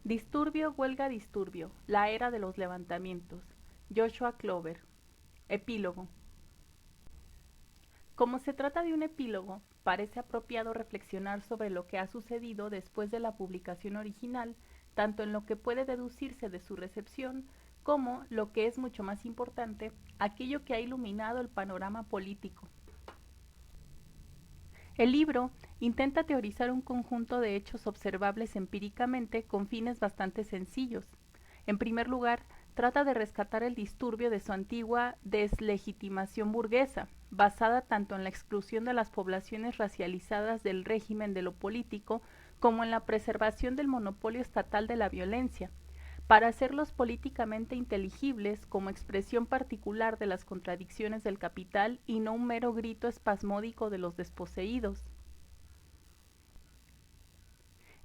Disturbio, huelga, disturbio. La era de los levantamientos. Joshua Clover. Epílogo. Como se trata de un epílogo, parece apropiado reflexionar sobre lo que ha sucedido después de la publicación original, tanto en lo que puede deducirse de su recepción, como, lo que es mucho más importante, aquello que ha iluminado el panorama político. El libro intenta teorizar un conjunto de hechos observables empíricamente con fines bastante sencillos. En primer lugar, trata de rescatar el disturbio de su antigua deslegitimación burguesa, basada tanto en la exclusión de las poblaciones racializadas del régimen de lo político como en la preservación del monopolio estatal de la violencia, para hacerlos políticamente inteligibles como expresión particular de las contradicciones del capital y no un mero grito espasmódico de los desposeídos.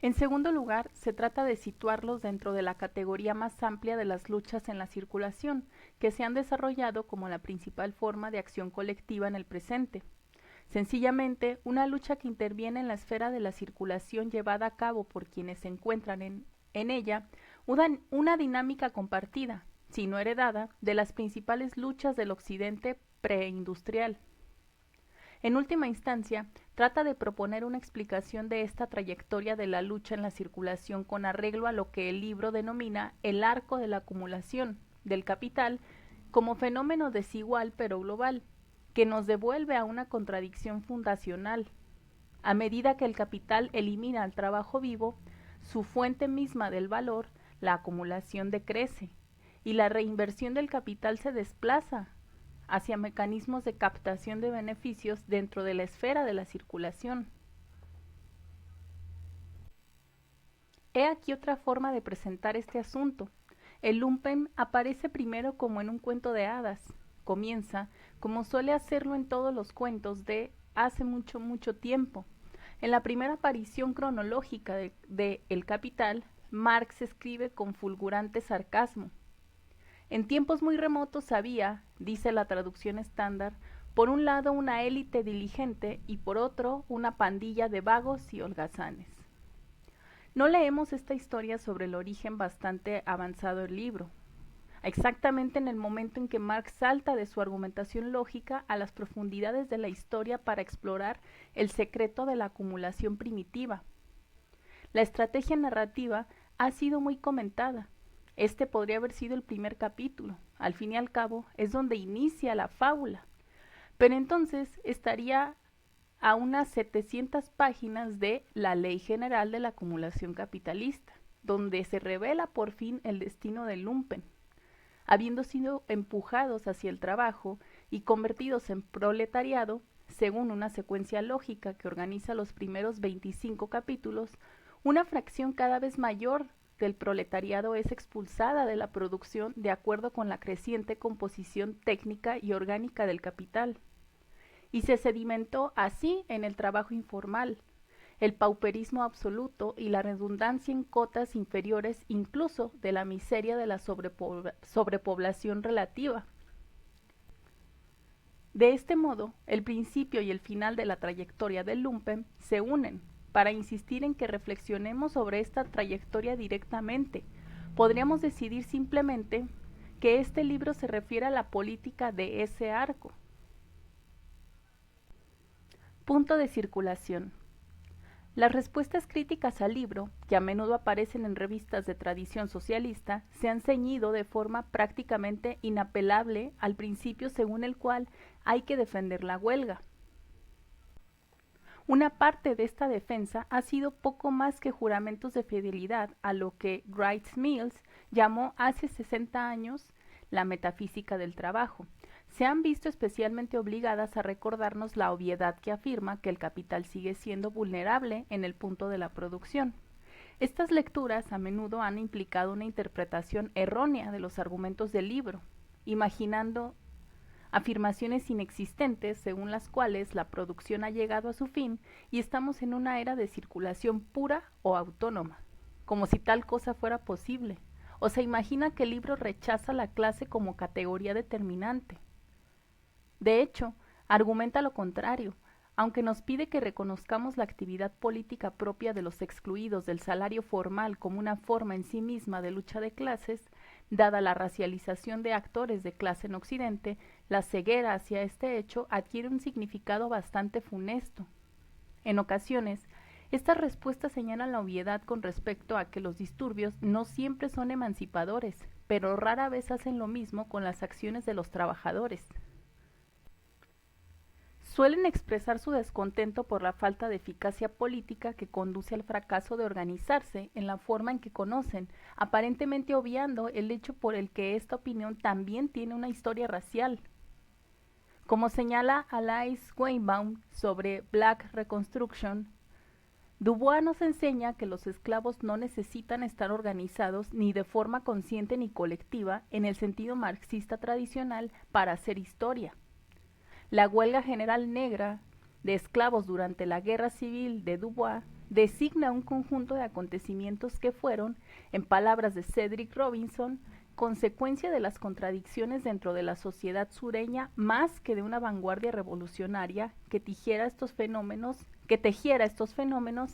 En segundo lugar, se trata de situarlos dentro de la categoría más amplia de las luchas en la circulación, que se han desarrollado como la principal forma de acción colectiva en el presente. Sencillamente, una lucha que interviene en la esfera de la circulación llevada a cabo por quienes se encuentran en ella, una dinámica compartida, si no heredada, de las principales luchas del occidente preindustrial. En última instancia, trata de proponer una explicación de esta trayectoria de la lucha en la circulación con arreglo a lo que el libro denomina el arco de la acumulación del capital como fenómeno desigual pero global, que nos devuelve a una contradicción fundacional. A medida que el capital elimina al trabajo vivo, su fuente misma del valor, la acumulación, decrece, y la reinversión del capital se desplaza hacia mecanismos de captación de beneficios dentro de la esfera de la circulación. He aquí otra forma de presentar este asunto. El lumpen aparece primero como en un cuento de hadas. Comienza, como suele hacerlo en todos los cuentos, de hace mucho, mucho tiempo. En la primera aparición cronológica de El Capital, Marx escribe con fulgurante sarcasmo: en tiempos muy remotos había, dice la traducción estándar, por un lado una élite diligente y por otro una pandilla de vagos y holgazanes. No leemos esta historia sobre el origen bastante avanzado del libro, exactamente en el momento en que Marx salta de su argumentación lógica a las profundidades de la historia para explorar el secreto de la acumulación primitiva. La estrategia narrativa ha sido muy comentada. Este podría haber sido el primer capítulo. Al fin y al cabo, es donde inicia la fábula. Pero entonces estaría a unas 700 páginas de La Ley General de la Acumulación Capitalista, donde se revela por fin el destino del lumpen. Habiendo sido empujados hacia el trabajo y convertidos en proletariado, según una secuencia lógica que organiza los primeros 25 capítulos, una fracción cada vez mayor del proletariado es expulsada de la producción de acuerdo con la creciente composición técnica y orgánica del capital. Y se sedimentó así en el trabajo informal, el pauperismo absoluto y la redundancia en cotas inferiores incluso de la miseria de la sobrepoblación relativa. De este modo, el principio y el final de la trayectoria del lumpen se unen para insistir en que reflexionemos sobre esta trayectoria directamente. Podríamos decidir simplemente que este libro se refiere a la política de ese arco. Punto de circulación. Las respuestas críticas al libro, que a menudo aparecen en revistas de tradición socialista, se han ceñido de forma prácticamente inapelable al principio según el cual hay que defender la huelga. Una parte de esta defensa ha sido poco más que juramentos de fidelidad a lo que Wright Mills llamó hace 60 años la metafísica del trabajo. Se han visto especialmente obligadas a recordarnos la obviedad que afirma que el capital sigue siendo vulnerable en el punto de la producción. Estas lecturas a menudo han implicado una interpretación errónea de los argumentos del libro, imaginando afirmaciones inexistentes según las cuales la producción ha llegado a su fin y estamos en una era de circulación pura o autónoma, como si tal cosa fuera posible, o se imagina que el libro rechaza la clase como categoría determinante. De hecho, argumenta lo contrario, aunque nos pide que reconozcamos la actividad política propia de los excluidos del salario formal como una forma en sí misma de lucha de clases, dada la racialización de actores de clase en Occidente, la ceguera hacia este hecho adquiere un significado bastante funesto. En ocasiones, estas respuestas señalan la obviedad con respecto a que los disturbios no siempre son emancipadores, pero rara vez hacen lo mismo con las acciones de los trabajadores. Suelen expresar su descontento por la falta de eficacia política que conduce al fracaso de organizarse en la forma en que conocen, aparentemente obviando el hecho por el que esta opinión también tiene una historia racial. Como señala Alice Weinbaum sobre Black Reconstruction, Dubois nos enseña que los esclavos no necesitan estar organizados ni de forma consciente ni colectiva en el sentido marxista tradicional para hacer historia. La huelga general negra de esclavos durante la Guerra Civil de Dubois designa un conjunto de acontecimientos que fueron, en palabras de Cedric Robinson, consecuencia de las contradicciones dentro de la sociedad sureña más que de una vanguardia revolucionaria que tejiera estos fenómenos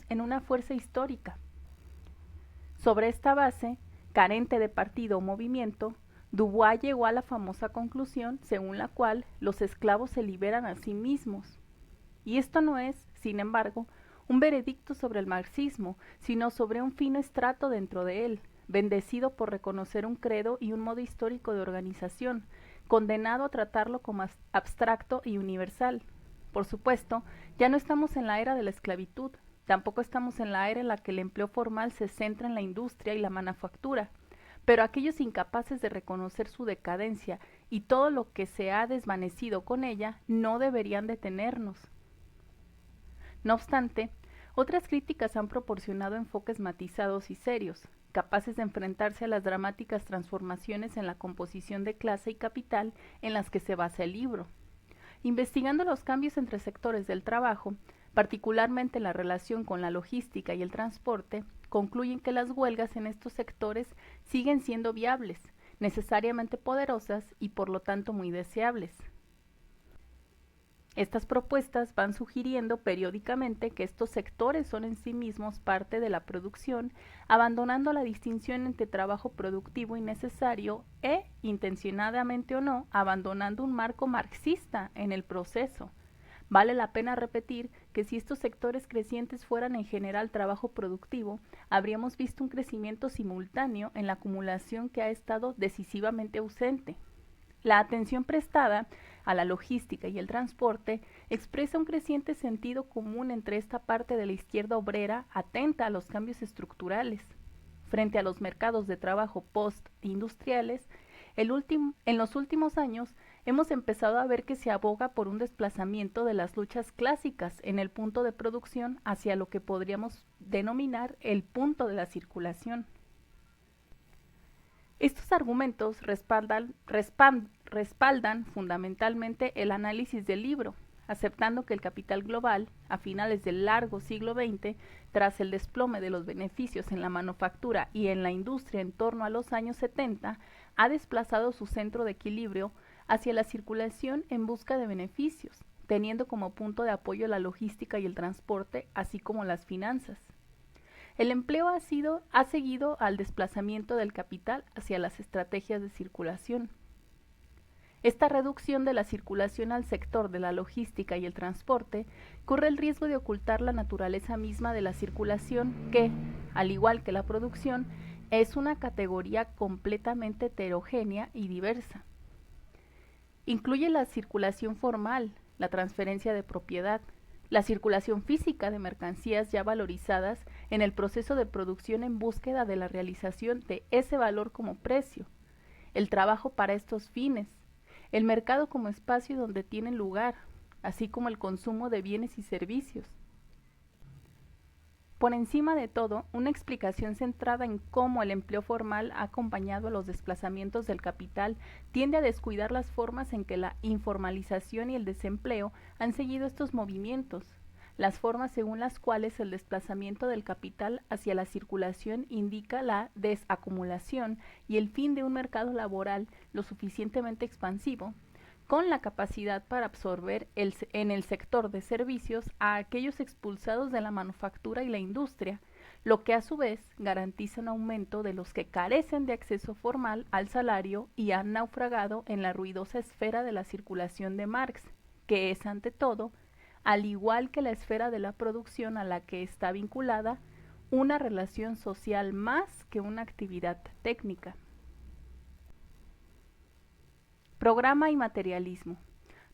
en una fuerza histórica. Sobre esta base, carente de partido o movimiento, Dubois llegó a la famosa conclusión según la cual los esclavos se liberan a sí mismos. Y esto no es, sin embargo, un veredicto sobre el marxismo, sino sobre un fino estrato dentro de él, bendecido por reconocer un credo y un modo histórico de organización, condenado a tratarlo como abstracto y universal. Por supuesto, ya no estamos en la era de la esclavitud, tampoco estamos en la era en la que el empleo formal se centra en la industria y la manufactura, pero aquellos incapaces de reconocer su decadencia y todo lo que se ha desvanecido con ella no deberían detenernos. No obstante, otras críticas han proporcionado enfoques matizados y serios, capaces de enfrentarse a las dramáticas transformaciones en la composición de clase y capital en las que se basa el libro. Investigando los cambios entre sectores del trabajo, particularmente la relación con la logística y el transporte, concluyen que las huelgas en estos sectores siguen siendo viables, necesariamente poderosas y por lo tanto muy deseables. Estas propuestas van sugiriendo periódicamente que estos sectores son en sí mismos parte de la producción, abandonando la distinción entre trabajo productivo y necesario e, intencionadamente o no, abandonando un marco marxista en el proceso. Vale la pena repetir que si estos sectores crecientes fueran en general trabajo productivo, habríamos visto un crecimiento simultáneo en la acumulación que ha estado decisivamente ausente. La atención prestada a la logística y el transporte expresa un creciente sentido común entre esta parte de la izquierda obrera atenta a los cambios estructurales. Frente a los mercados de trabajo post-industriales, en los últimos años hemos empezado a ver que se aboga por un desplazamiento de las luchas clásicas en el punto de producción hacia lo que podríamos denominar el punto de la circulación. Estos argumentos respaldan fundamentalmente el análisis del libro, aceptando que el capital global, a finales del largo siglo XX, tras el desplome de los beneficios en la manufactura y en la industria en torno a los años 70, ha desplazado su centro de equilibrio hacia la circulación en busca de beneficios, teniendo como punto de apoyo la logística y el transporte, así como las finanzas. El empleo ha seguido al desplazamiento del capital hacia las estrategias de circulación. Esta reducción de la circulación al sector de la logística y el transporte corre el riesgo de ocultar la naturaleza misma de la circulación que, al igual que la producción, es una categoría completamente heterogénea y diversa. Incluye la circulación formal, la transferencia de propiedad, la circulación física de mercancías ya valorizadas en el proceso de producción en búsqueda de la realización de ese valor como precio, el trabajo para estos fines, el mercado como espacio donde tienen lugar, así como el consumo de bienes y servicios. Por encima de todo, una explicación centrada en cómo el empleo formal ha acompañado a los desplazamientos del capital tiende a descuidar las formas en que la informalización y el desempleo han seguido estos movimientos, las formas según las cuales el desplazamiento del capital hacia la circulación indica la desacumulación y el fin de un mercado laboral lo suficientemente expansivo, con la capacidad para absorber en el sector de servicios a aquellos expulsados de la manufactura y la industria, lo que a su vez garantiza un aumento de los que carecen de acceso formal al salario y han naufragado en la ruidosa esfera de la circulación de Marx, que es ante todo, al igual que la esfera de la producción a la que está vinculada, una relación social más que una actividad técnica. Programa y materialismo.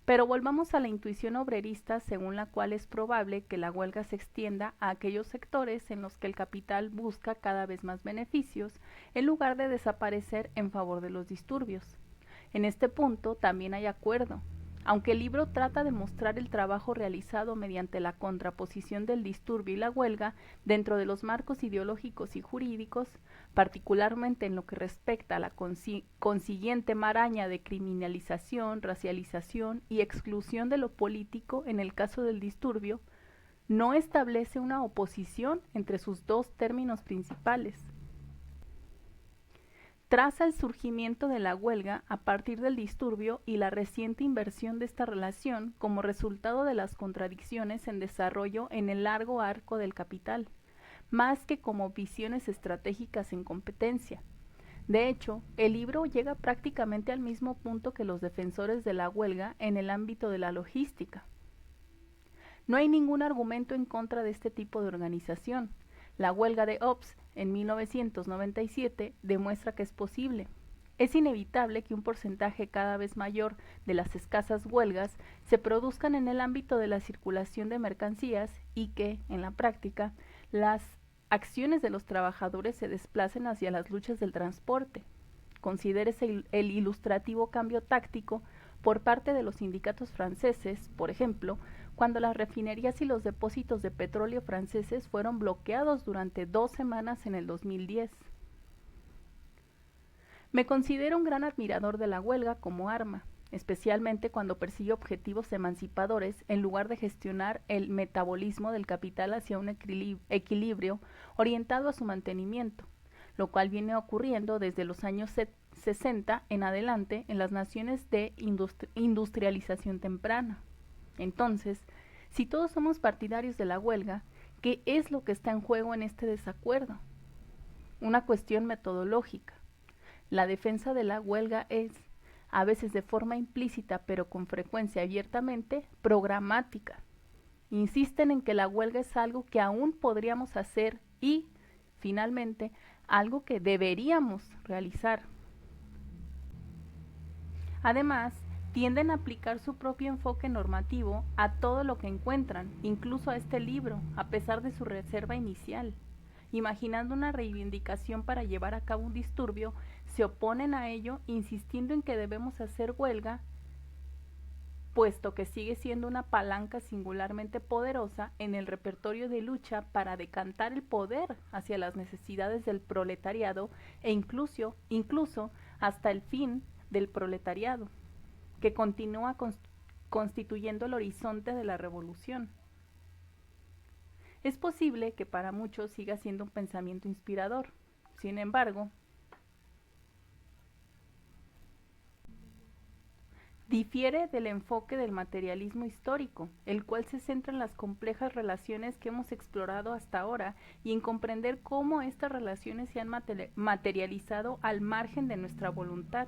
Pero volvamos a la intuición obrerista según la cual es probable que la huelga se extienda a aquellos sectores en los que el capital busca cada vez más beneficios en lugar de desaparecer en favor de los disturbios. En este punto también hay acuerdo. Aunque el libro trata de mostrar el trabajo realizado mediante la contraposición del disturbio y la huelga dentro de los marcos ideológicos y jurídicos, particularmente en lo que respecta a la consiguiente maraña de criminalización, racialización y exclusión de lo político en el caso del disturbio, no establece una oposición entre sus dos términos principales. Traza el surgimiento de la huelga a partir del disturbio y la reciente inversión de esta relación como resultado de las contradicciones en desarrollo en el largo arco del capital, más que como visiones estratégicas en competencia. De hecho, el libro llega prácticamente al mismo punto que los defensores de la huelga en el ámbito de la logística. No hay ningún argumento en contra de este tipo de organización. La huelga de Ops en 1997 demuestra que es posible. Es inevitable que un porcentaje cada vez mayor de las escasas huelgas se produzcan en el ámbito de la circulación de mercancías y que, en la práctica, las acciones de los trabajadores se desplacen hacia las luchas del transporte. Considérese el ilustrativo cambio táctico por parte de los sindicatos franceses, por ejemplo, cuando las refinerías y los depósitos de petróleo franceses fueron bloqueados durante 2 semanas en el 2010. Me considero un gran admirador de la huelga como arma, especialmente cuando persigue objetivos emancipadores en lugar de gestionar el metabolismo del capital hacia un equilibrio orientado a su mantenimiento, lo cual viene ocurriendo desde los años 60 en adelante en las naciones de industrialización temprana. Entonces, si todos somos partidarios de la huelga, ¿qué es lo que está en juego en este desacuerdo? Una cuestión metodológica. La defensa de la huelga es, a veces de forma implícita pero con frecuencia abiertamente, programática. Insisten en que la huelga es algo que aún podríamos hacer y, finalmente, algo que deberíamos realizar. Además, tienden a aplicar su propio enfoque normativo a todo lo que encuentran, incluso a este libro, a pesar de su reserva inicial. Imaginando una reivindicación para llevar a cabo un disturbio, se oponen a ello insistiendo en que debemos hacer huelga, puesto que sigue siendo una palanca singularmente poderosa en el repertorio de lucha para decantar el poder hacia las necesidades del proletariado e incluso hasta el fin del proletariado, que continúa constituyendo el horizonte de la revolución. Es posible que para muchos siga siendo un pensamiento inspirador. Sin embargo, difiere del enfoque del materialismo histórico, el cual se centra en las complejas relaciones que hemos explorado hasta ahora y en comprender cómo estas relaciones se han materializado al margen de nuestra voluntad.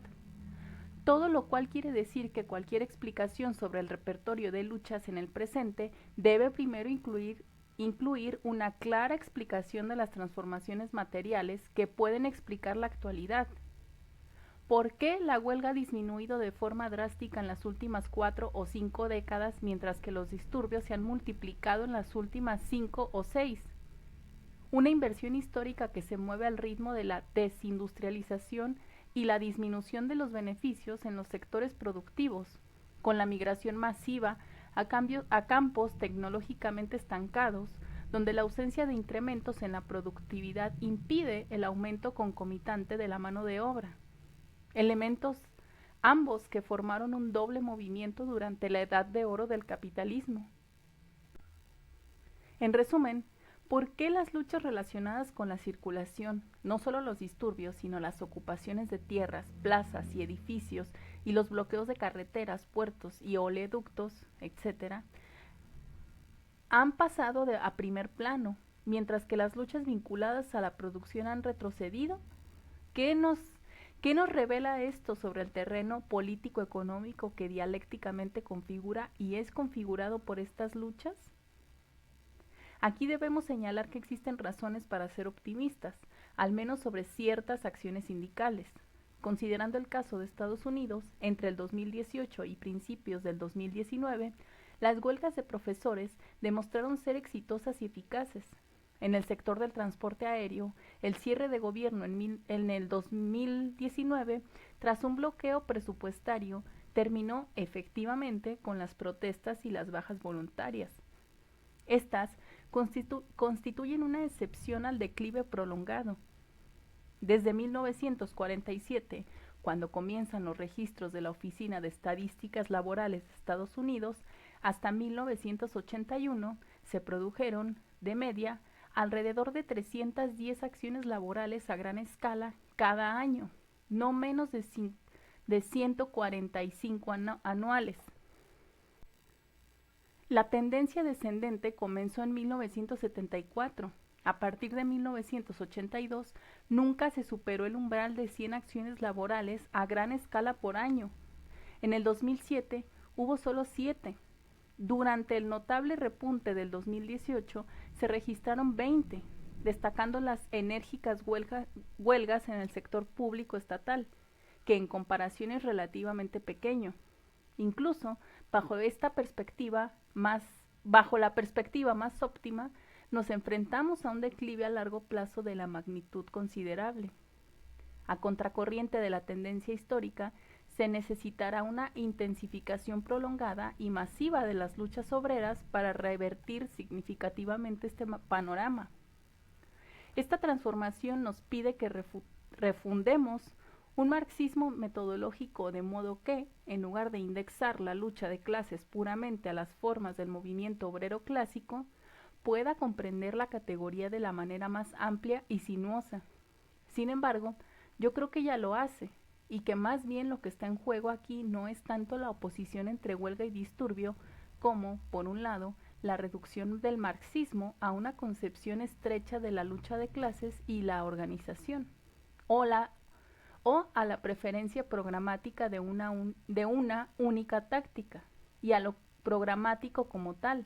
Todo lo cual quiere decir que cualquier explicación sobre el repertorio de luchas en el presente debe primero incluir una clara explicación de las transformaciones materiales que pueden explicar la actualidad. ¿Por qué la huelga ha disminuido de forma drástica en las últimas 4 o 5 décadas, mientras que los disturbios se han multiplicado en las últimas 5 o 6? Una inversión histórica que se mueve al ritmo de la desindustrialización y la disminución de los beneficios en los sectores productivos, con la migración masiva a campos tecnológicamente estancados, donde la ausencia de incrementos en la productividad impide el aumento concomitante de la mano de obra. Elementos ambos que formaron un doble movimiento durante la edad de oro del capitalismo. En resumen, ¿Por qué las luchas relacionadas con la circulación, no solo los disturbios, sino las ocupaciones de tierras, plazas y edificios y los bloqueos de carreteras, puertos y oleoductos, etcétera, han pasado a primer plano, mientras que las luchas vinculadas a la producción han retrocedido? ¿Qué nos, qué nos revela esto sobre el terreno político-económico que dialécticamente configura y es configurado por estas luchas? Aquí debemos señalar que existen razones para ser optimistas, al menos sobre ciertas acciones sindicales. Considerando el caso de Estados Unidos, entre el 2018 y principios del 2019, las huelgas de profesores demostraron ser exitosas y eficaces. En el sector del transporte aéreo, el cierre de gobierno en el 2019, tras un bloqueo presupuestario, terminó efectivamente con las protestas y las bajas voluntarias. Estas constituyen una excepción al declive prolongado. Desde 1947, cuando comienzan los registros de la Oficina de Estadísticas Laborales de Estados Unidos, hasta 1981 se produjeron, de media, alrededor de 310 acciones laborales a gran escala cada año, no menos de 145 anuales. La tendencia descendente comenzó en 1974. A partir de 1982, nunca se superó el umbral de 100 acciones laborales a gran escala por año. En el 2007 hubo solo 7. Durante el notable repunte del 2018 se registraron 20, destacando las enérgicas huelgas en el sector público estatal, que en comparación es relativamente pequeño. Incluso bajo la perspectiva más óptima, nos enfrentamos a un declive a largo plazo de la magnitud considerable. A contracorriente de la tendencia histórica, se necesitará una intensificación prolongada y masiva de las luchas obreras para revertir significativamente este panorama. Esta transformación nos pide que refundemos un marxismo metodológico, de modo que, en lugar de indexar la lucha de clases puramente a las formas del movimiento obrero clásico, pueda comprender la categoría de la manera más amplia y sinuosa. Sin embargo, yo creo que ya lo hace, y que más bien lo que está en juego aquí no es tanto la oposición entre huelga y disturbio, como, por un lado, la reducción del marxismo a una concepción estrecha de la lucha de clases y la organización, o a la preferencia programática de una única táctica, y a lo programático como tal,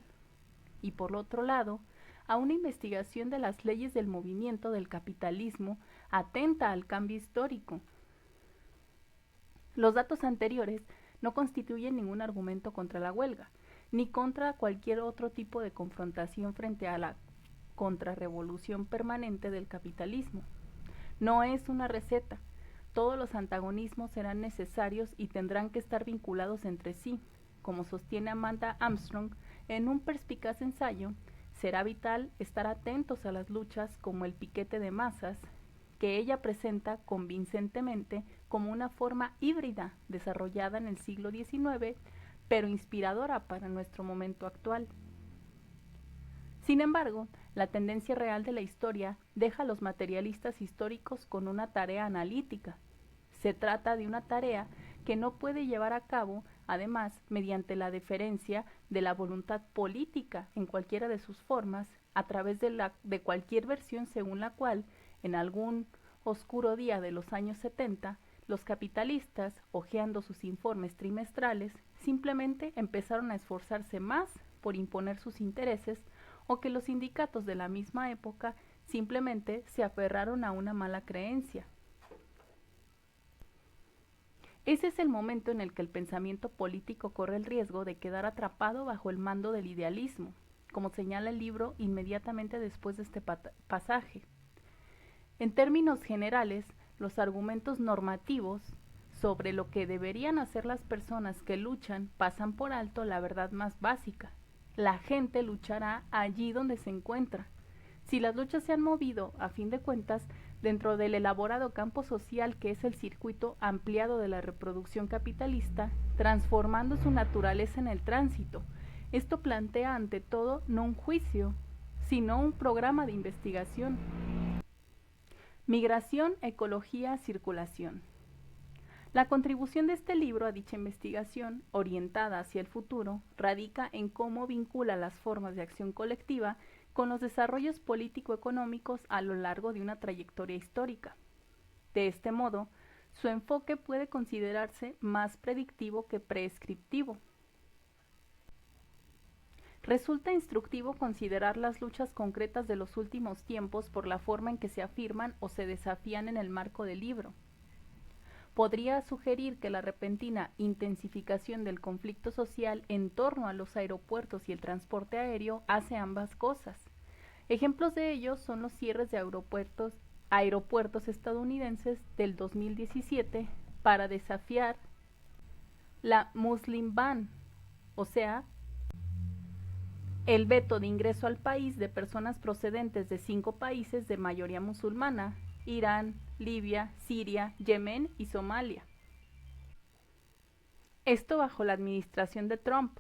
y por otro lado, a una investigación de las leyes del movimiento del capitalismo atenta al cambio histórico. Los datos anteriores no constituyen ningún argumento contra la huelga, ni contra cualquier otro tipo de confrontación frente a la contrarrevolución permanente del capitalismo. No es una receta. Todos los antagonismos serán necesarios y tendrán que estar vinculados entre sí. Como sostiene Amanda Armstrong en un perspicaz ensayo, será vital estar atentos a las luchas como el piquete de masas, que ella presenta convincentemente como una forma híbrida desarrollada en el siglo XIX, pero inspiradora para nuestro momento actual. Sin embargo, la tendencia real de la historia deja a los materialistas históricos con una tarea analítica. Se trata de una tarea que no puede llevar a cabo, además, mediante la deferencia de la voluntad política en cualquiera de sus formas, a través de cualquier versión según la cual, en algún oscuro día de los años 70, los capitalistas, hojeando sus informes trimestrales, simplemente empezaron a esforzarse más por imponer sus intereses, o que los sindicatos de la misma época simplemente se aferraron a una mala creencia. Ese es el momento en el que el pensamiento político corre el riesgo de quedar atrapado bajo el mando del idealismo, como señala el libro inmediatamente después de este pasaje. En términos generales, los argumentos normativos sobre lo que deberían hacer las personas que luchan pasan por alto la verdad más básica. La gente luchará allí donde se encuentra. Si las luchas se han movido, a fin de cuentas, dentro del elaborado campo social que es el circuito ampliado de la reproducción capitalista, transformando su naturaleza en el tránsito, esto plantea ante todo no un juicio, sino un programa de investigación. Migración, ecología, circulación. La contribución de este libro a dicha investigación, orientada hacia el futuro, radica en cómo vincula las formas de acción colectiva con los desarrollos político-económicos a lo largo de una trayectoria histórica. De este modo, su enfoque puede considerarse más predictivo que prescriptivo. Resulta instructivo considerar las luchas concretas de los últimos tiempos por la forma en que se afirman o se desafían en el marco del libro. Podría sugerir que la repentina intensificación del conflicto social en torno a los aeropuertos y el transporte aéreo hace ambas cosas. Ejemplos de ello son los cierres de aeropuertos estadounidenses del 2017 para desafiar la Muslim Ban, o sea, el veto de ingreso al país de personas procedentes de 5 países de mayoría musulmana: Irán, Libia, Siria, Yemen y Somalia. Esto bajo la administración de Trump.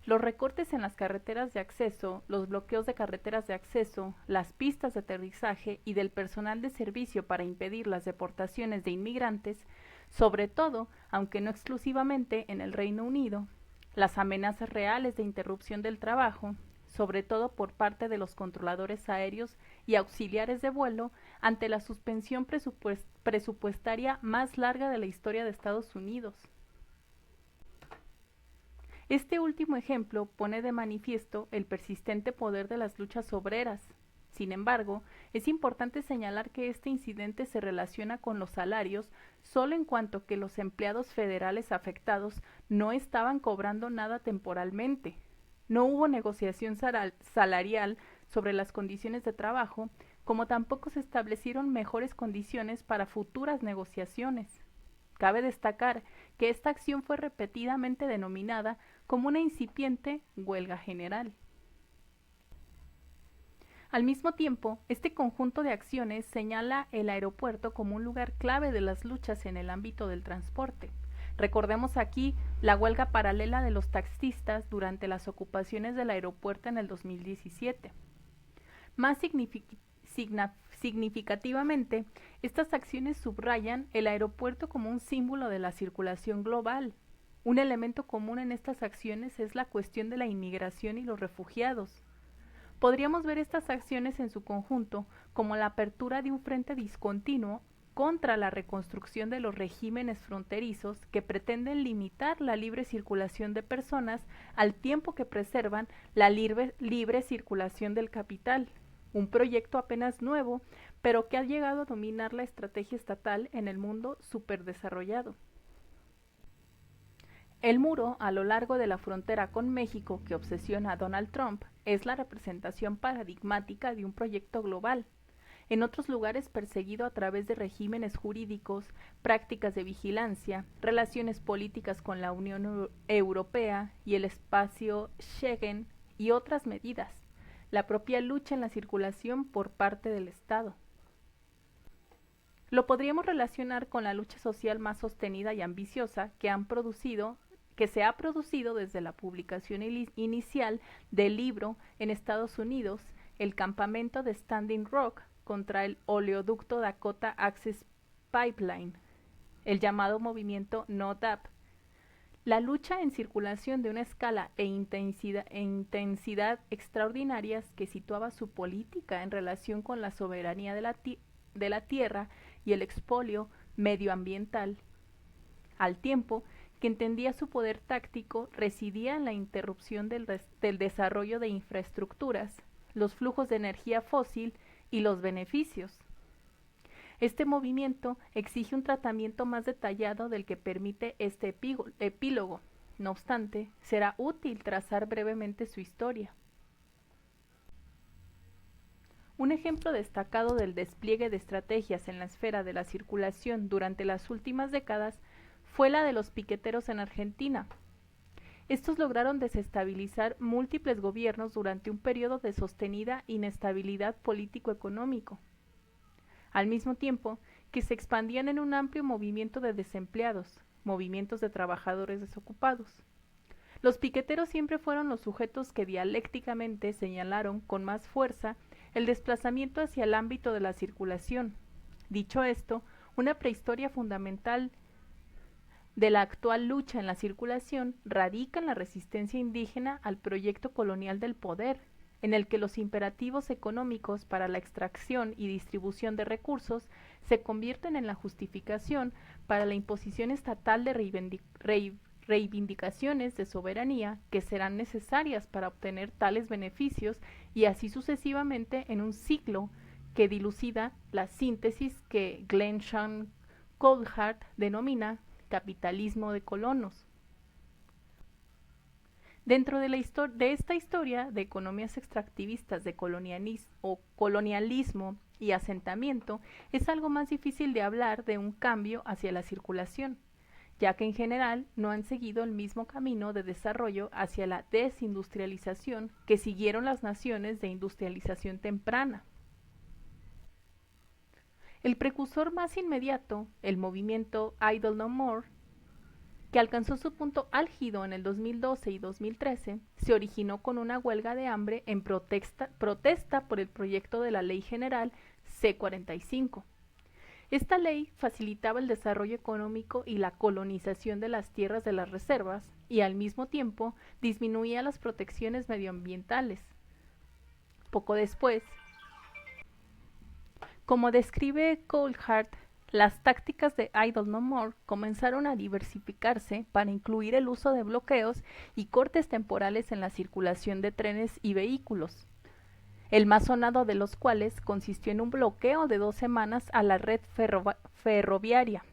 Los recortes en las carreteras de acceso, los bloqueos de carreteras de acceso, las pistas de aterrizaje y del personal de servicio para impedir las deportaciones de inmigrantes, sobre todo, aunque no exclusivamente, en el Reino Unido, las amenazas reales de interrupción del trabajo, sobre todo por parte de los controladores aéreos y auxiliares de vuelo, ante la suspensión presupuestaria más larga de la historia de Estados Unidos. Este último ejemplo pone de manifiesto el persistente poder de las luchas obreras. Sin embargo, es importante señalar que este incidente se relaciona con los salarios solo en cuanto que los empleados federales afectados no estaban cobrando nada temporalmente. No hubo negociación salarial sobre las condiciones de trabajo, como tampoco se establecieron mejores condiciones para futuras negociaciones. Cabe destacar que esta acción fue repetidamente denominada como una incipiente huelga general. Al mismo tiempo, este conjunto de acciones señala el aeropuerto como un lugar clave de las luchas en el ámbito del transporte. Recordemos aquí la huelga paralela de los taxistas durante las ocupaciones del aeropuerto en el 2017. Más significativamente, estas acciones subrayan el aeropuerto como un símbolo de la circulación global. Un elemento común en estas acciones es la cuestión de la inmigración y los refugiados. Podríamos ver estas acciones en su conjunto como la apertura de un frente discontinuo contra la reconstrucción de los regímenes fronterizos que pretenden limitar la libre circulación de personas al tiempo que preservan la libre circulación del capital. Un proyecto apenas nuevo, pero que ha llegado a dominar la estrategia estatal en el mundo superdesarrollado. El muro a lo largo de la frontera con México que obsesiona a Donald Trump es la representación paradigmática de un proyecto global, en otros lugares perseguido a través de regímenes jurídicos, prácticas de vigilancia, relaciones políticas con la Unión Europea y el espacio Schengen y otras medidas, la propia lucha en la circulación por parte del Estado. Lo podríamos relacionar con la lucha social más sostenida y ambiciosa que se ha producido desde la publicación inicial del libro en Estados Unidos, el campamento de Standing Rock contra el oleoducto Dakota Access Pipeline, el llamado movimiento No TAP. La lucha en circulación de una escala e intensidad extraordinarias que situaba su política en relación con la soberanía de la tierra y el expolio medioambiental, al tiempo que entendía su poder táctico residía en la interrupción del desarrollo de infraestructuras, los flujos de energía fósil y los beneficios. Este movimiento exige un tratamiento más detallado del que permite este epílogo. No obstante, será útil trazar brevemente su historia. Un ejemplo destacado del despliegue de estrategias en la esfera de la circulación durante las últimas décadas fue la de los piqueteros en Argentina. Estos lograron desestabilizar múltiples gobiernos durante un periodo de sostenida inestabilidad político-económico, al mismo tiempo que se expandían en un amplio movimiento de desempleados, movimientos de trabajadores desocupados. Los piqueteros siempre fueron los sujetos que dialécticamente señalaron con más fuerza el desplazamiento hacia el ámbito de la circulación. Dicho esto, una prehistoria fundamental de la actual lucha en la circulación radica en la resistencia indígena al proyecto colonial del poder, en el que los imperativos económicos para la extracción y distribución de recursos se convierten en la justificación para la imposición estatal de reivindicaciones de soberanía que serán necesarias para obtener tales beneficios, y así sucesivamente en un ciclo que dilucida la síntesis que Glenn Coulthard denomina capitalismo de colonos. Dentro de esta historia de economías extractivistas de colonialismo y asentamiento, es algo más difícil de hablar de un cambio hacia la circulación, ya que en general no han seguido el mismo camino de desarrollo hacia la desindustrialización que siguieron las naciones de industrialización temprana. El precursor más inmediato, el movimiento Idle No More, que alcanzó su punto álgido en el 2012 y 2013, se originó con una huelga de hambre en protesta por el proyecto de la Ley General C-45. Esta ley facilitaba el desarrollo económico y la colonización de las tierras de las reservas y al mismo tiempo disminuía las protecciones medioambientales. Poco después, como describe Coulthard, las tácticas de Idle No More comenzaron a diversificarse para incluir el uso de bloqueos y cortes temporales en la circulación de trenes y vehículos, el más sonado de los cuales consistió en un bloqueo de 2 semanas a la red ferroviaria.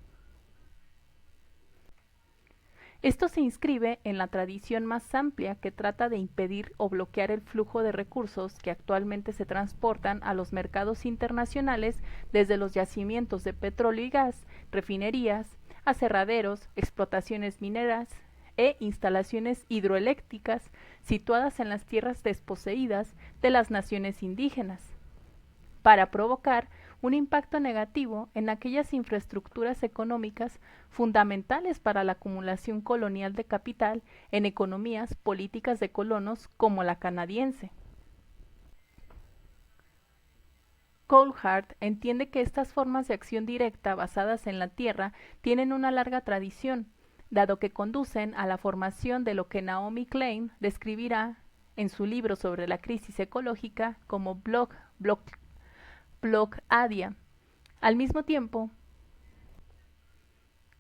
Esto se inscribe en la tradición más amplia que trata de impedir o bloquear el flujo de recursos que actualmente se transportan a los mercados internacionales desde los yacimientos de petróleo y gas, refinerías, aserraderos, explotaciones mineras e instalaciones hidroeléctricas situadas en las tierras desposeídas de las naciones indígenas, para provocar un impacto negativo en aquellas infraestructuras económicas fundamentales para la acumulación colonial de capital en economías políticas de colonos como la canadiense. Coulthard entiende que estas formas de acción directa basadas en la tierra tienen una larga tradición, dado que conducen a la formación de lo que Naomi Klein describirá en su libro sobre la crisis ecológica como Blockadia. Al mismo tiempo,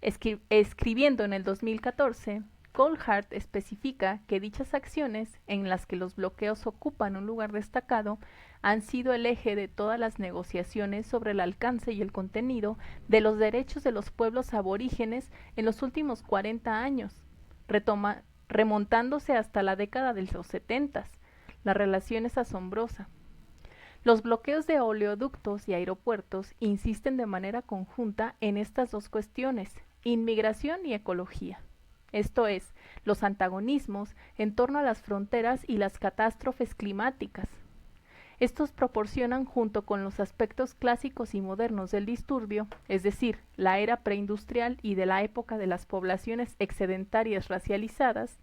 escribiendo en el 2014, Coulthard especifica que dichas acciones, en las que los bloqueos ocupan un lugar destacado, han sido el eje de todas las negociaciones sobre el alcance y el contenido de los derechos de los pueblos aborígenes en los últimos 40 años, remontándose hasta la década de los 70. La relación es asombrosa. Los bloqueos de oleoductos y aeropuertos insisten de manera conjunta en estas dos cuestiones, inmigración y ecología. Esto es, los antagonismos en torno a las fronteras y las catástrofes climáticas. Estos proporcionan, junto con los aspectos clásicos y modernos del disturbio, es decir, la era preindustrial y de la época de las poblaciones excedentarias racializadas,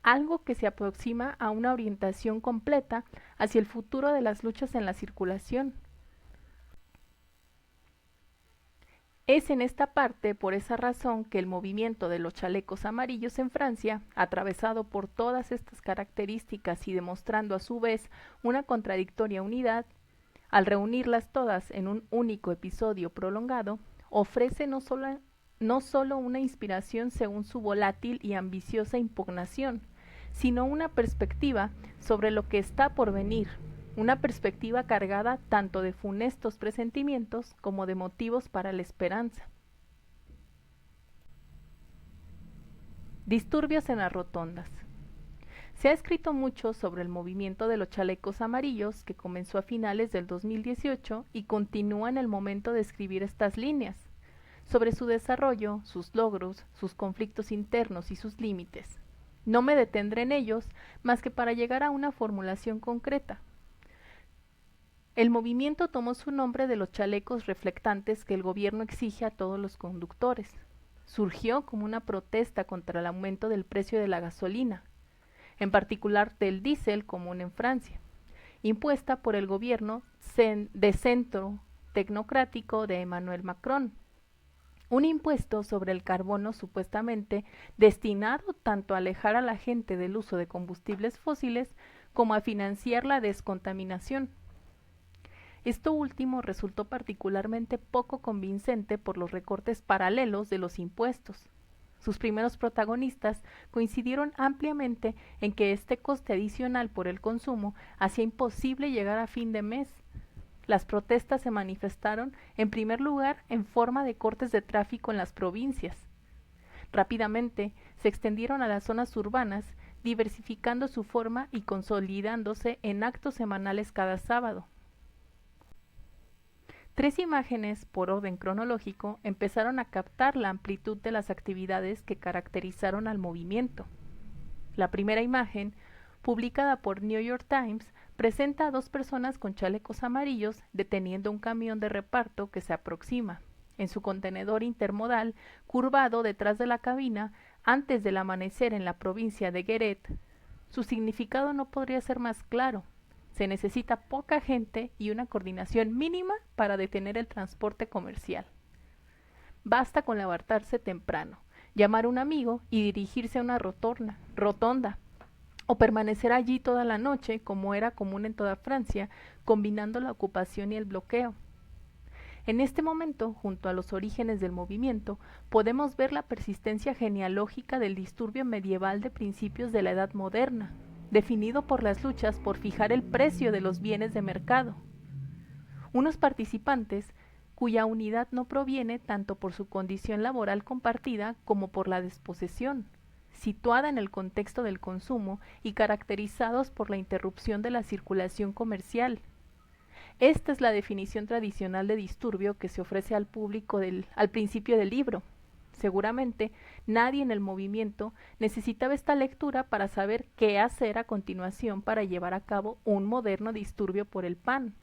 algo que se aproxima a una orientación completa hacia el futuro de las luchas en la circulación. Es en esta parte, por esa razón, que el movimiento de los chalecos amarillos en Francia, atravesado por todas estas características y demostrando a su vez una contradictoria unidad, al reunirlas todas en un único episodio prolongado, ofrece no solo una inspiración según su volátil y ambiciosa impugnación, sino una perspectiva sobre lo que está por venir, una perspectiva cargada tanto de funestos presentimientos como de motivos para la esperanza. Disturbios en las rotondas. Se ha escrito mucho sobre el movimiento de los chalecos amarillos que comenzó a finales del 2018 y continúa en el momento de escribir estas líneas, sobre su desarrollo, sus logros, sus conflictos internos y sus límites. No me detendré en ellos más que para llegar a una formulación concreta. El movimiento tomó su nombre de los chalecos reflectantes que el gobierno exige a todos los conductores. Surgió como una protesta contra el aumento del precio de la gasolina, en particular del diésel común en Francia, impuesta por el gobierno de centro tecnocrático de Emmanuel Macron. Un impuesto sobre el carbono supuestamente destinado tanto a alejar a la gente del uso de combustibles fósiles como a financiar la descontaminación. Esto último resultó particularmente poco convincente por los recortes paralelos de los impuestos. Sus primeros protagonistas coincidieron ampliamente en que este coste adicional por el consumo hacía imposible llegar a fin de mes. Las protestas se manifestaron, en primer lugar, en forma de cortes de tráfico en las provincias. Rápidamente se extendieron a las zonas urbanas, diversificando su forma y consolidándose en actos semanales cada sábado. 3 imágenes, por orden cronológico, empezaron a captar la amplitud de las actividades que caracterizaron al movimiento. La primera imagen, publicada por New York Times, presenta a 2 personas con chalecos amarillos deteniendo un camión de reparto que se aproxima. En su contenedor intermodal, curvado detrás de la cabina, antes del amanecer en la provincia de Guéret. Su significado no podría ser más claro. Se necesita poca gente y una coordinación mínima para detener el transporte comercial. Basta con levantarse temprano, llamar a un amigo y dirigirse a una rotonda, o permanecer allí toda la noche, como era común en toda Francia, combinando la ocupación y el bloqueo. En este momento, junto a los orígenes del movimiento, podemos ver la persistencia genealógica del disturbio medieval de principios de la Edad Moderna, definido por las luchas por fijar el precio de los bienes de mercado. Unos participantes cuya unidad no proviene tanto por su condición laboral compartida como por la desposesión, situada en el contexto del consumo y caracterizados por la interrupción de la circulación comercial. Esta es la definición tradicional de disturbio que se ofrece al público al principio del libro. Seguramente nadie en el movimiento necesitaba esta lectura para saber qué hacer a continuación para llevar a cabo un moderno disturbio por el pan.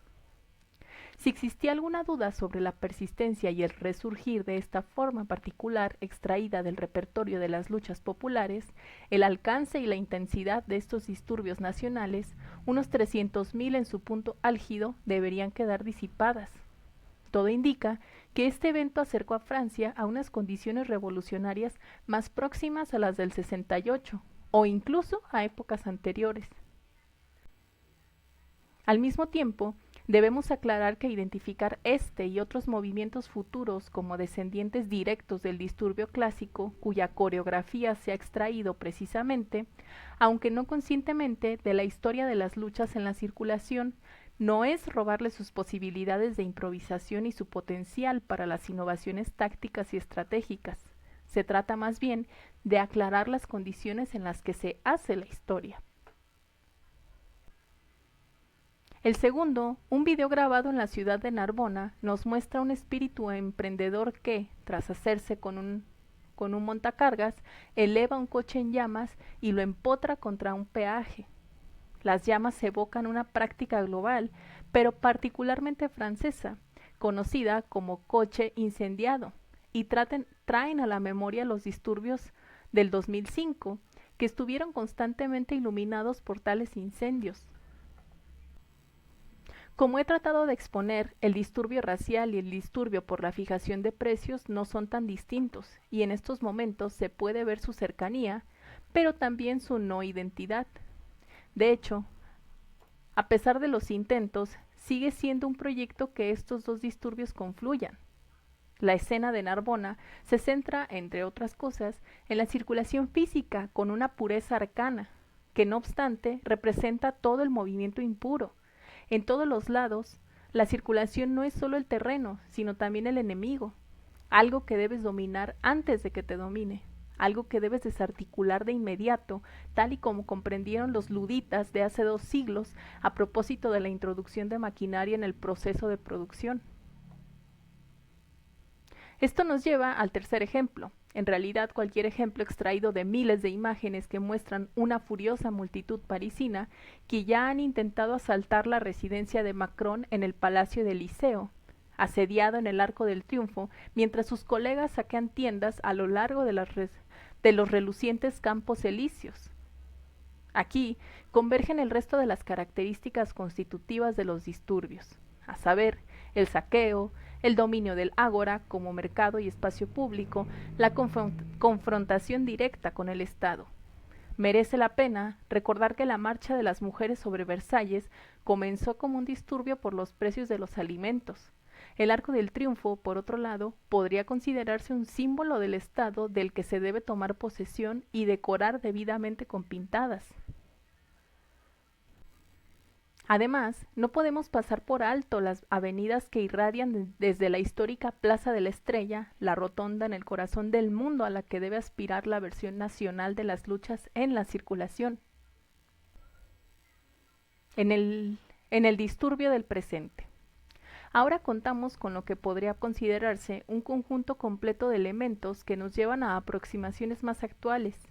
Si existía alguna duda sobre la persistencia y el resurgir de esta forma particular extraída del repertorio de las luchas populares, el alcance y la intensidad de estos disturbios nacionales, unos 300.000 en su punto álgido, deberían quedar disipadas. Todo indica que este evento acercó a Francia a unas condiciones revolucionarias más próximas a las del 68, o incluso a épocas anteriores. Al mismo tiempo, debemos aclarar que identificar este y otros movimientos futuros como descendientes directos del disturbio clásico, cuya coreografía se ha extraído precisamente, aunque no conscientemente, de la historia de las luchas en la circulación, no es robarle sus posibilidades de improvisación y su potencial para las innovaciones tácticas y estratégicas. Se trata más bien de aclarar las condiciones en las que se hace la historia. El segundo, un video grabado en la ciudad de Narbona, nos muestra un espíritu emprendedor que, tras hacerse con un montacargas, eleva un coche en llamas y lo empotra contra un peaje. Las llamas evocan una práctica global, pero particularmente francesa, conocida como coche incendiado, y traen a la memoria los disturbios del 2005, que estuvieron constantemente iluminados por tales incendios. Como he tratado de exponer, el disturbio racial y el disturbio por la fijación de precios no son tan distintos, y en estos momentos se puede ver su cercanía, pero también su no identidad. De hecho, a pesar de los intentos, sigue siendo un proyecto que estos dos disturbios confluyan. La escena de Narbona se centra, entre otras cosas, en la circulación física con una pureza arcana, que no obstante representa todo el movimiento impuro. En todos los lados, la circulación no es solo el terreno, sino también el enemigo, algo que debes dominar antes de que te domine, algo que debes desarticular de inmediato, tal y como comprendieron los luditas de hace 2 siglos a propósito de la introducción de maquinaria en el proceso de producción. Esto nos lleva al tercer ejemplo. En realidad, cualquier ejemplo extraído de miles de imágenes que muestran una furiosa multitud parisina que ya han intentado asaltar la residencia de Macron en el Palacio del Liceo, asediado en el Arco del Triunfo, mientras sus colegas saquean tiendas a lo largo de los relucientes Campos Elíseos. Aquí convergen el resto de las características constitutivas de los disturbios, a saber, el saqueo, el dominio del ágora como mercado y espacio público, la confrontación directa con el Estado. Merece la pena recordar que la marcha de las mujeres sobre Versalles comenzó como un disturbio por los precios de los alimentos. El Arco del Triunfo, por otro lado, podría considerarse un símbolo del Estado del que se debe tomar posesión y decorar debidamente con pintadas. Además, no podemos pasar por alto las avenidas que irradian desde la histórica Plaza de la Estrella, la rotonda en el corazón del mundo a la que debe aspirar la versión nacional de las luchas en la circulación. En el disturbio del presente. Ahora contamos con lo que podría considerarse un conjunto completo de elementos que nos llevan a aproximaciones más actuales.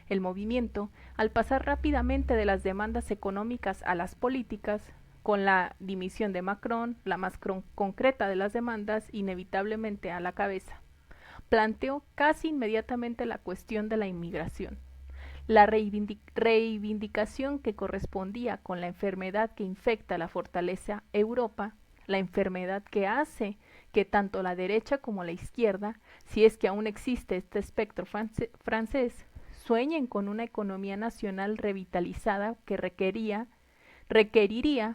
El movimiento, al pasar rápidamente de las demandas económicas a las políticas, con la dimisión de Macron, la más concreta de las demandas, inevitablemente a la cabeza, planteó casi inmediatamente la cuestión de la inmigración. La reivindicación que correspondía con la enfermedad que infecta la fortaleza Europa, la enfermedad que hace que tanto la derecha como la izquierda, si es que aún existe este espectro francés, sueñen con una economía nacional revitalizada que requeriría,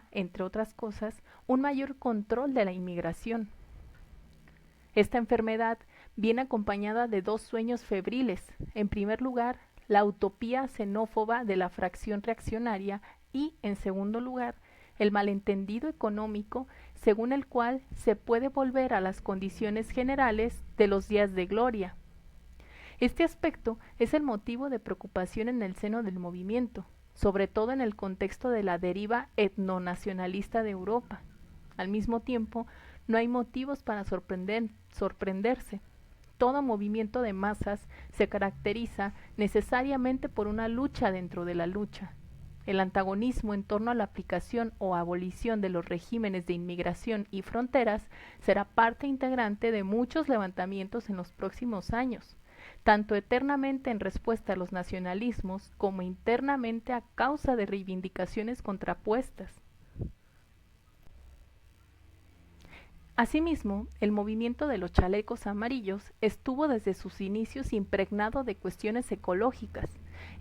entre otras cosas, un mayor control de la inmigración. Esta enfermedad viene acompañada de dos sueños febriles. En primer lugar, la utopía xenófoba de la fracción reaccionaria y, en segundo lugar, el malentendido económico según el cual se puede volver a las condiciones generales de los días de gloria. Este aspecto es el motivo de preocupación en el seno del movimiento, sobre todo en el contexto de la deriva etnonacionalista de Europa. Al mismo tiempo, no hay motivos para sorprenderse. Todo movimiento de masas se caracteriza necesariamente por una lucha dentro de la lucha. El antagonismo en torno a la aplicación o abolición de los regímenes de inmigración y fronteras será parte integrante de muchos levantamientos en los próximos años, tanto eternamente en respuesta a los nacionalismos como internamente a causa de reivindicaciones contrapuestas. Asimismo, el movimiento de los chalecos amarillos estuvo desde sus inicios impregnado de cuestiones ecológicas.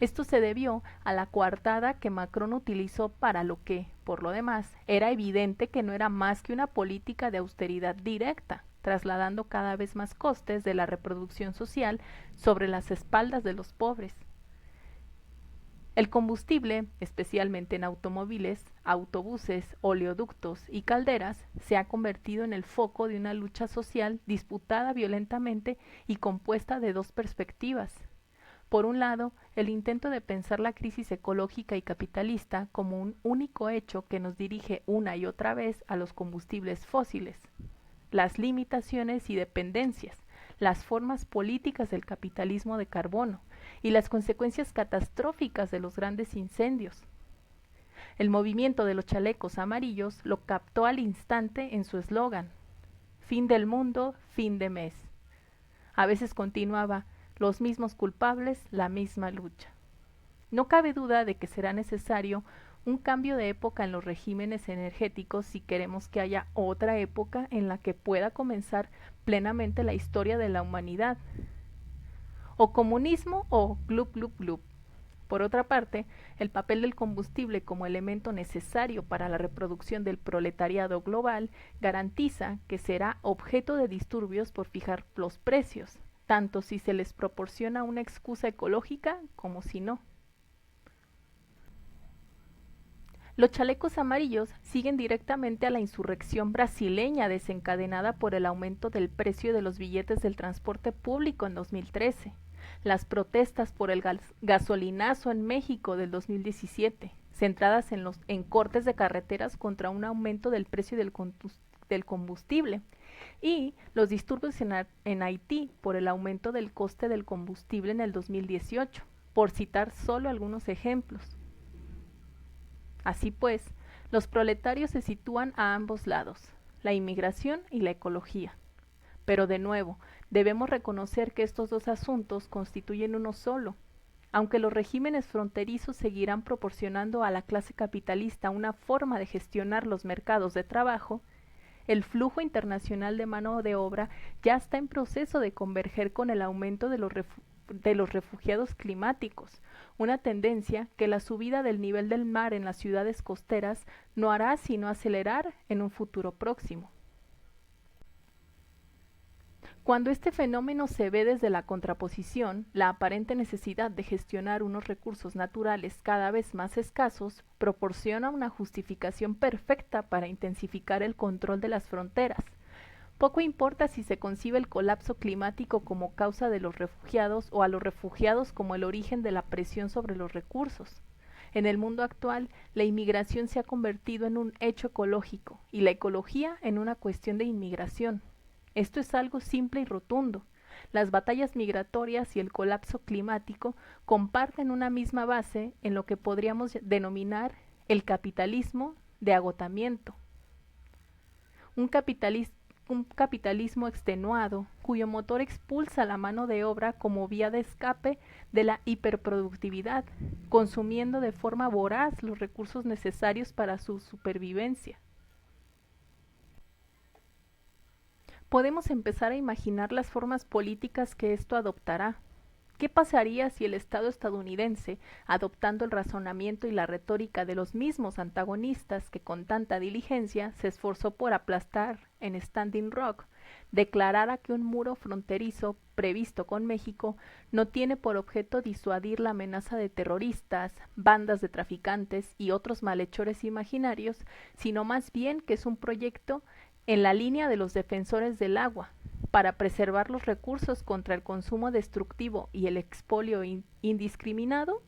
Esto se debió a la coartada que Macron utilizó para lo que, por lo demás, era evidente que no era más que una política de austeridad directa, trasladando cada vez más costes de la reproducción social sobre las espaldas de los pobres. El combustible, especialmente en automóviles, autobuses, oleoductos y calderas, se ha convertido en el foco de una lucha social disputada violentamente y compuesta de dos perspectivas. Por un lado, el intento de pensar la crisis ecológica y capitalista como un único hecho que nos dirige una y otra vez a los combustibles fósiles, las limitaciones y dependencias, las formas políticas del capitalismo de carbono y las consecuencias catastróficas de los grandes incendios. El movimiento de los chalecos amarillos lo captó al instante en su eslogan: fin del mundo, fin de mes. A veces continuaba: los mismos culpables, la misma lucha. No cabe duda de que será necesario un cambio de época en los regímenes energéticos si queremos que haya otra época en la que pueda comenzar plenamente la historia de la humanidad. O comunismo o glub glub glub. Por otra parte, el papel del combustible como elemento necesario para la reproducción del proletariado global garantiza que será objeto de disturbios por fijar los precios, tanto si se les proporciona una excusa ecológica como si no. Los chalecos amarillos siguen directamente a la insurrección brasileña desencadenada por el aumento del precio de los billetes del transporte público en 2013, las protestas por el gasolinazo en México del 2017, centradas en cortes de carreteras contra un aumento del precio del combustible, y los disturbios en Haití por el aumento del coste del combustible en el 2018, por citar solo algunos ejemplos. Así pues, los proletarios se sitúan a ambos lados, la inmigración y la ecología. Pero de nuevo, debemos reconocer que estos dos asuntos constituyen uno solo. Aunque los regímenes fronterizos seguirán proporcionando a la clase capitalista una forma de gestionar los mercados de trabajo, el flujo internacional de mano de obra ya está en proceso de converger con el aumento de los refugiados climáticos, una tendencia que la subida del nivel del mar en las ciudades costeras no hará sino acelerar en un futuro próximo. Cuando este fenómeno se ve desde la contraposición, la aparente necesidad de gestionar unos recursos naturales cada vez más escasos proporciona una justificación perfecta para intensificar el control de las fronteras. Poco importa si se concibe el colapso climático como causa de los refugiados o a los refugiados como el origen de la presión sobre los recursos. En el mundo actual, la inmigración se ha convertido en un hecho ecológico y la ecología en una cuestión de inmigración. Esto es algo simple y rotundo. Las batallas migratorias y el colapso climático comparten una misma base en lo que podríamos denominar el capitalismo de agotamiento. Un capitalismo extenuado, cuyo motor expulsa la mano de obra como vía de escape de la hiperproductividad, consumiendo de forma voraz los recursos necesarios para su supervivencia. Podemos empezar a imaginar las formas políticas que esto adoptará. ¿Qué pasaría si el Estado estadounidense, adoptando el razonamiento y la retórica de los mismos antagonistas que con tanta diligencia se esforzó por aplastar en Standing Rock, declarara que un muro fronterizo previsto con México no tiene por objeto disuadir la amenaza de terroristas, bandas de traficantes y otros malhechores imaginarios, sino más bien que es un proyecto en la línea de los defensores del agua, para preservar los recursos contra el consumo destructivo y el expolio indiscriminado?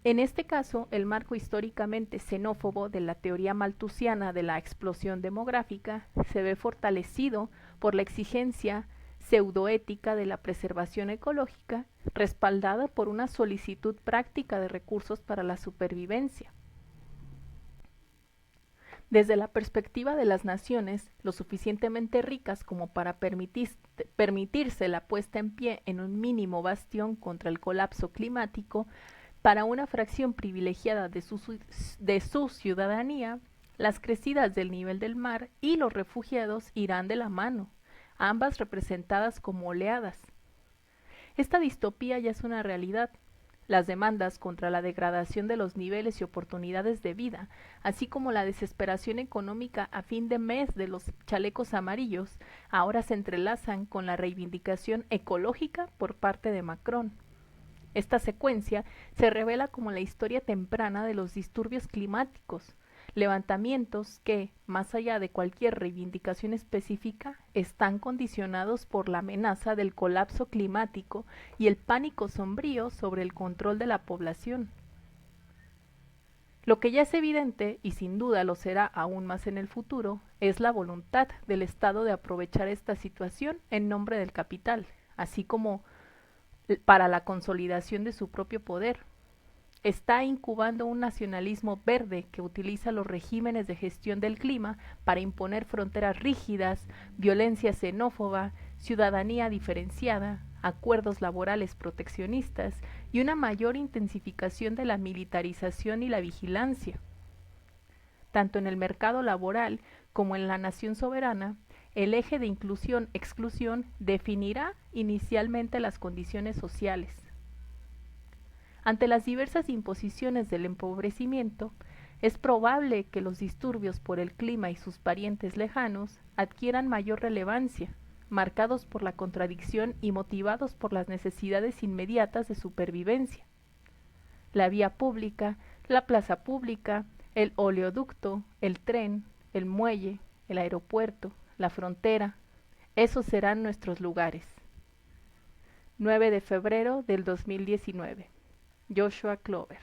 En este caso, el marco históricamente xenófobo de la teoría malthusiana de la explosión demográfica se ve fortalecido por la exigencia pseudoética de la preservación ecológica, respaldada por una solicitud práctica de recursos para la supervivencia. Desde la perspectiva de las naciones lo suficientemente ricas como para permitirse la puesta en pie en un mínimo bastión contra el colapso climático, para una fracción privilegiada de su ciudadanía, las crecidas del nivel del mar y los refugiados irán de la mano, ambas representadas como oleadas. Esta distopía ya es una realidad. Las demandas contra la degradación de los niveles y oportunidades de vida, así como la desesperación económica a fin de mes de los chalecos amarillos, ahora se entrelazan con la reivindicación ecológica por parte de Macron. Esta secuencia se revela como la historia temprana de los disturbios climáticos, levantamientos que, más allá de cualquier reivindicación específica, están condicionados por la amenaza del colapso climático y el pánico sombrío sobre el control de la población. Lo que ya es evidente, y sin duda lo será aún más en el futuro, es la voluntad del Estado de aprovechar esta situación en nombre del capital, así como para la consolidación de su propio poder. Está incubando un nacionalismo verde que utiliza los regímenes de gestión del clima para imponer fronteras rígidas, violencia xenófoba, ciudadanía diferenciada, acuerdos laborales proteccionistas y una mayor intensificación de la militarización y la vigilancia. Tanto en el mercado laboral como en la nación soberana, el eje de inclusión-exclusión definirá inicialmente las condiciones sociales. Ante las diversas imposiciones del empobrecimiento, es probable que los disturbios por el clima y sus parientes lejanos adquieran mayor relevancia, marcados por la contradicción y motivados por las necesidades inmediatas de supervivencia. La vía pública, la plaza pública, el oleoducto, el tren, el muelle, el aeropuerto, la frontera, esos serán nuestros lugares. 9 de febrero del 2019. Joshua Clover.